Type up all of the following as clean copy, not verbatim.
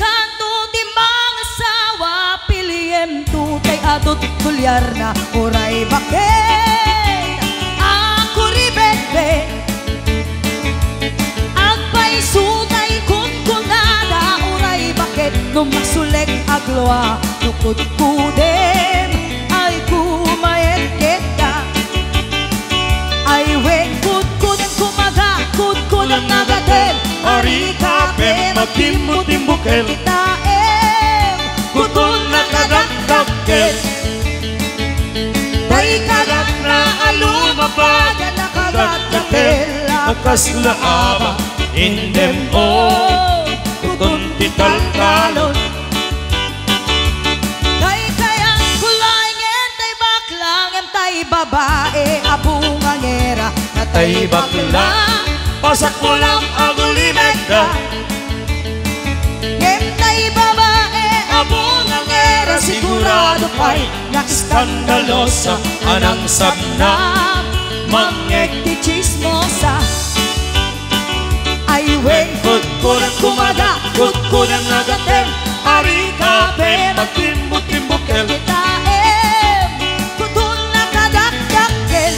Musikanto ti mga asawa piliem tu kay adot tulyar na oray bakit ako ribetbe agpay sutay kunkunada oray bakit numasulek agloa nukod kudem ay kumayet kita ay weng kudkudem kumaga kudkudem nagadel Ari kape magtimbo-timbukel Itaem Kutol na kadakdakel Day kagat na alumabada na kadakdakel Akaslaaba indem o Kutol titalkalon Day kayang kulaingen tay baklang tay babae abungangera na tay baklang Pasak mo lang agulimenda Ngentay babae abungangera sigurado pa'y Skandalosa anang sabna Mangekti chismosa Ay weng Kudkudan kumada Kudkudan nagatem Ari kape magtimbo-timbukel Itaem Kutun na kadakdakel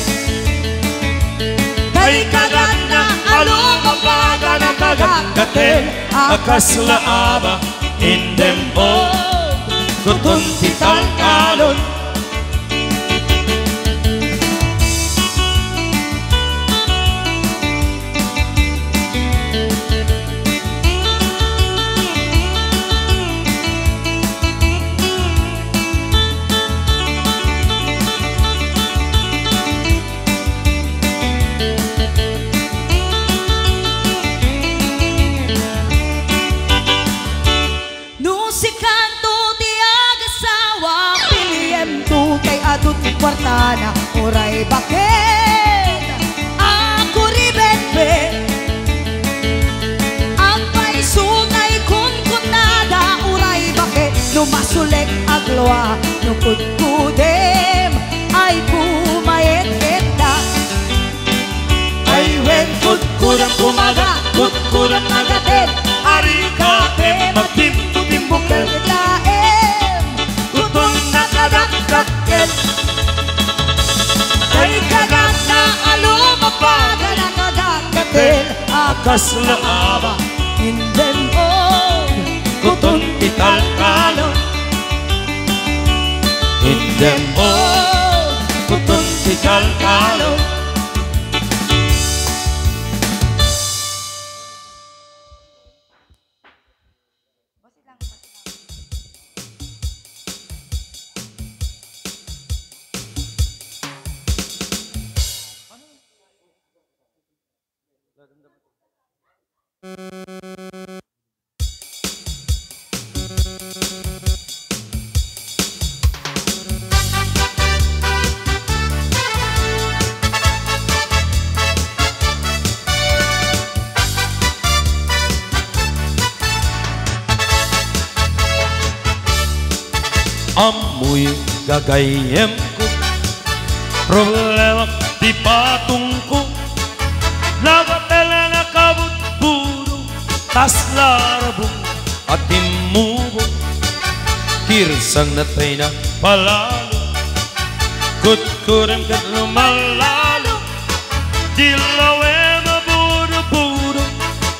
Kay kagat na alumabaga na kadakdakel Akaslaaba indem o Kutun titalkalon Kwartana oray bakit ako ribetbe agpay sunay kunkunada oray bakit numasulek agloa nukudkudem ay pumayet kita ay wen Kudkudan kumaga Kudkudan nagatem Ari kape magtimbo-timbukel Itaem Kutun na kadakdakel Kay kagat na alumabaga na kadakdakel Akaslaaba Indem o Kutun titalkalon Indem o Kutun titalkalon Amoy gagayem ko Problema di patong ko Nagatela na kabut-buro Tas larabong at imubo Kirsang natay na palalo Kutkurem kat lumalalo Dilawe maburo-buro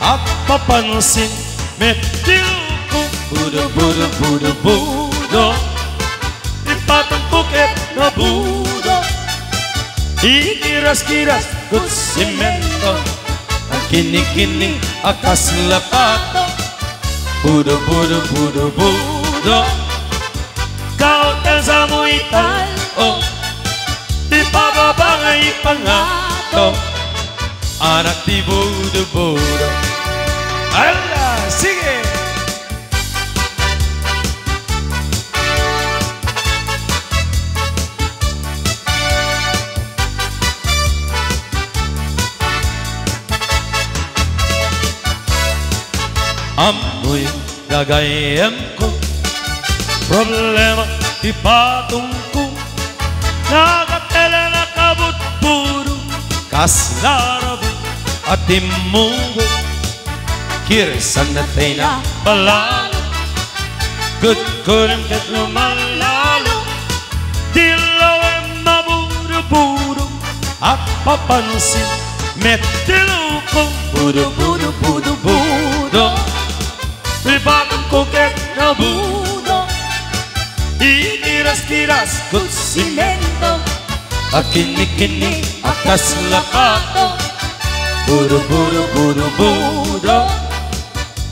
At papansin metil ko Budo-budo-budo-budo Patang bukit na budo Ikiras-kiras kut simento Ang kini-kini akas lapato Budo-budo-budo-budo Kautan sa muital oh. Di pababangay pangato Anak di budo-budo Ala, sige! Amoy gagayem ko Problema di patong ko Nagatela na kabut-buro Kas larabo at imubo Kirisan natay na palalo Kurim ket lumalalo dilaw maburu-buru apa pansin metilukong buru-buru Ribatang koket na budo Iniras-tiras kut simento Akini-kini akas lakato Buru-buru-buru-buru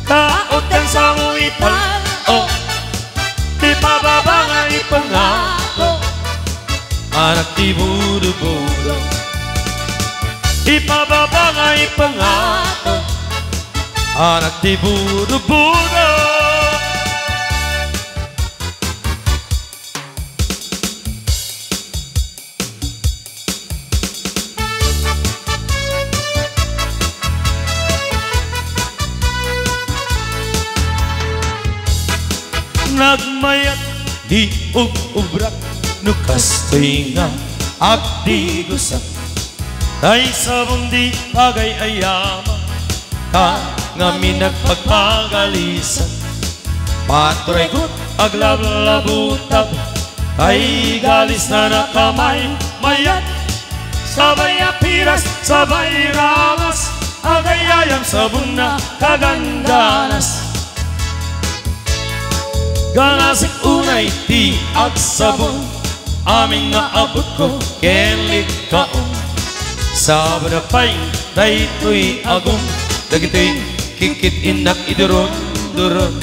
Kaot kang sanguitan Oh, di pababa nga ipangako Anak di buru-buru Di pababa nga ipangako Anak di buru-buru Nagmayat di ubrak nukas tinga abdi gusak Tay sabong di bagay ayama Ka ngami nagpagpagalisan Paturay ko't aglablabutab Ay galis na nakamay mayat Sabay apiras, sabay ramas Agayayam sabon na kagandanas Ganasik unay ti agsabon Aming naabot ko kenlit kaon Sabon na pa'y daytoy agong Dagito'y kikit inak iduron-duron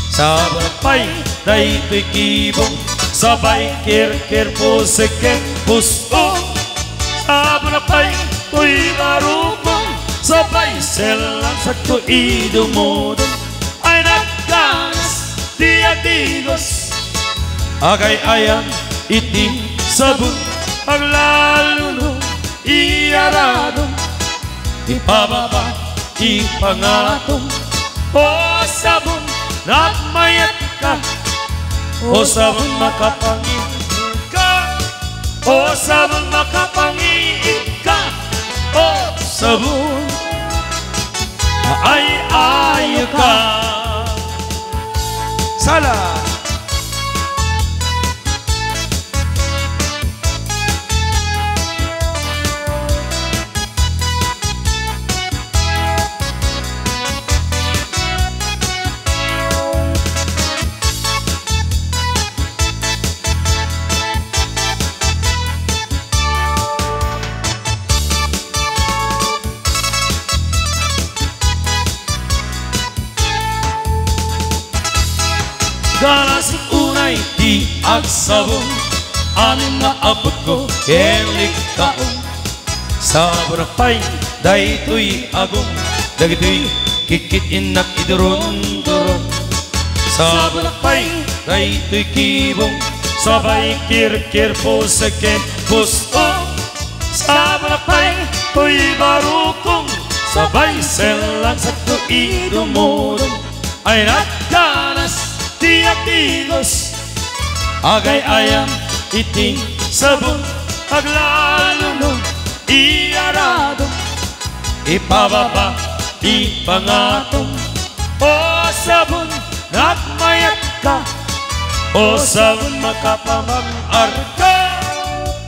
Sabon na pa'y daytoy kibong Sabay kir-kir pusik-kir puso Sabon na pa'y to'y marupong Sabay selang sa to'y dumudong Ay nagkanas Diadigos Agay ayam iting sabon Paglaluno Iyaradong Ipababa Ipangatong O sabon Nagmayat ka O sabon makapangit ka O sabon makapangit ka O sabon Ay ka Salah Ganasik unay di agsabon Aming naabot ko kenlik kaon Sabon na pa'y daytoy agong Dagito'y kikit inak iduron-duron Sabon na pa'y daytoy kibong Sabay kir-kir pusik-kir puso Sabon na pa'y to'y barukong Sabay selang sa to'y dumudong Ay nagkanas Diatigos Agay ayam iting sabon Paglaluno Iyaradong Ipababa Ipangatong O sabon Nagmayat ka O sabon makapamang-ar ka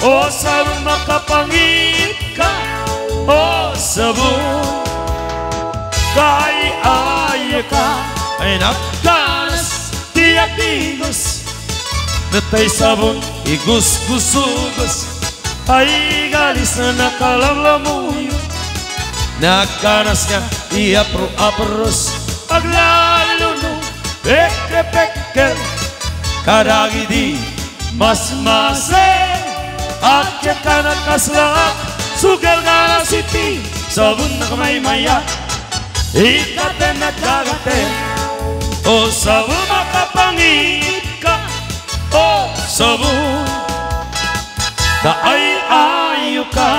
O sabon makapangit ka O sabon Kay-ay ka Ay nagkanas Diatigos Natay sabon igus-gusugos Ay galis na nakalamlamuyo Nagkanas niya iapro-apros Paglaluno Peke-peke Kadagi di mas-mase Akya ka nakaslak Sugal ka na siti Sabon na kamay-mayat Ikate nagkagate O sabon makapangit ka O sabon Kaay-ayo ka